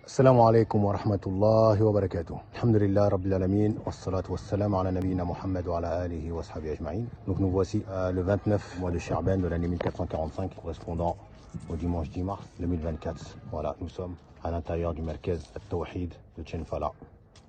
السلام عليكم ورحمة الله وبركاته. الحمد لله رب العالمين والصلاة والسلام على نبينا Mohammed wa ala alihi wa sahbihi ajma'in. Donc nous voici le 29 mois de Chaban de l'année 1445 correspondant au dimanche 10 mars 2024. Voilà, nous sommes à l'intérieur du Merkez At-Tawhid de Chenfala.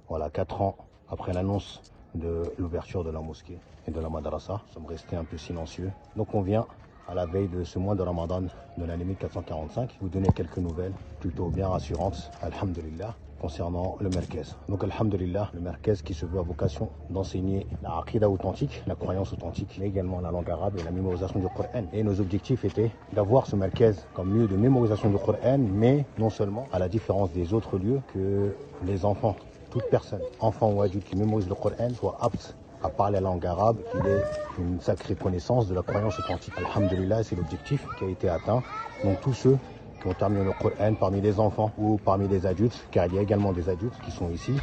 Voilà, 4 ans après l'annonce de l'ouverture de la mosquée et de la madrasa. Nous sommes restés un peu silencieux. Donc on vient à la veille de ce mois de Ramadan de l'année 1445, vous donner quelques nouvelles plutôt bien rassurantes, alhamdulillah, concernant le Merkez. Donc alhamdulillah, le Merkez qui se veut à vocation d'enseigner la aqida authentique, la croyance authentique, mais également la langue arabe et la mémorisation du Coran. Et nos objectifs étaient d'avoir ce Merkez comme lieu de mémorisation du Coran, mais non seulement, à la différence des autres lieux, que les enfants, toute personne, enfant ou adulte qui mémorise le Coran, soit apte à parler la langue arabe, qu'il ait une sacrée connaissance de la croyance authentique. Alhamdulillah, c'est l'objectif qui a été atteint. Donc tous ceux qui ont terminé le Coran parmi les enfants ou parmi les adultes, car il y a également des adultes qui sont ici.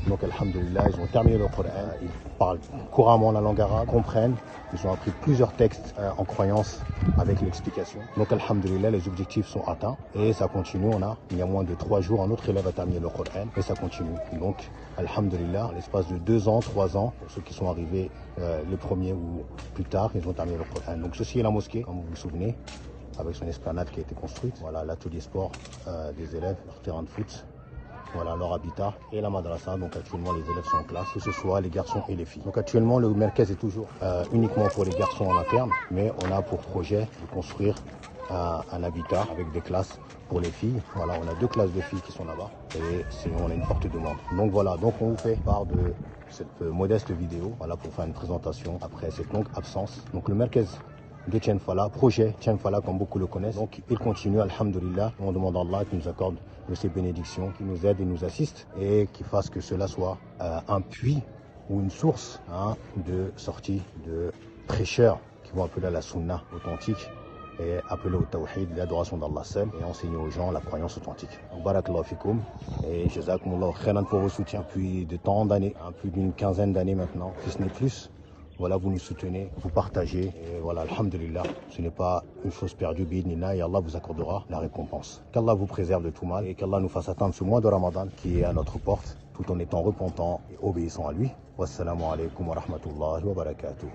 Donc alhamdulillah, ils ont terminé le Coran, ils parlent couramment la langue arabe, comprennent, ils ont appris plusieurs textes en croyance avec l'explication. Donc alhamdulillah, les objectifs sont atteints et ça continue. Il y a moins de 3 jours, un autre élève a terminé le Coran et ça continue. Donc alhamdulillah, à l'espace de 2 ans, 3 ans, pour ceux qui sont arrivés le premier ou plus tard, ils ont terminé le Coran. Donc ceci est la mosquée, comme vous vous souvenez, avec son esplanade qui a été construite. Voilà l'atelier sport des élèves, leur terrain de foot. Voilà leur habitat et la madrasa. Donc actuellement les élèves sont en classe, que ce soit les garçons et les filles. Donc actuellement le Merkez est toujours uniquement pour les garçons en interne, mais on a pour projet de construire un habitat avec des classes pour les filles. Voilà, on a 2 classes de filles qui sont là-bas et on a une forte demande. Donc voilà, donc on vous fait part de cette modeste vidéo, voilà, pour faire une présentation après cette longue absence. Donc le Merkez de Chenfala, projet Chenfala comme beaucoup le connaissent. Donc il continue, alhamdulillah. On demande à Allah qui nous accorde de ses bénédictions, qui nous aide et nous assiste et qui fasse que cela soit un puits ou une source de sortie de prêcheurs qui vont appeler à la sunna authentique et appeler au tawhid, l'adoration d'Allah seul, et enseigner aux gens la croyance authentique. Barakallahu fikoum et jazakumullahu khairan pour vos soutiens depuis de tant d'années, plus d'une quinzaine d'années maintenant, si ce n'est plus. Voilà, vous nous soutenez, vous partagez, et voilà, alhamdulillah, ce n'est pas une chose perdue, bi'idhnillah, et Allah vous accordera la récompense. Qu'Allah vous préserve de tout mal, et qu'Allah nous fasse atteindre ce mois de Ramadan qui est à notre porte, tout en étant repentant et obéissant à lui. Wassalamu alaikum wa rahmatullahi wa barakatuh.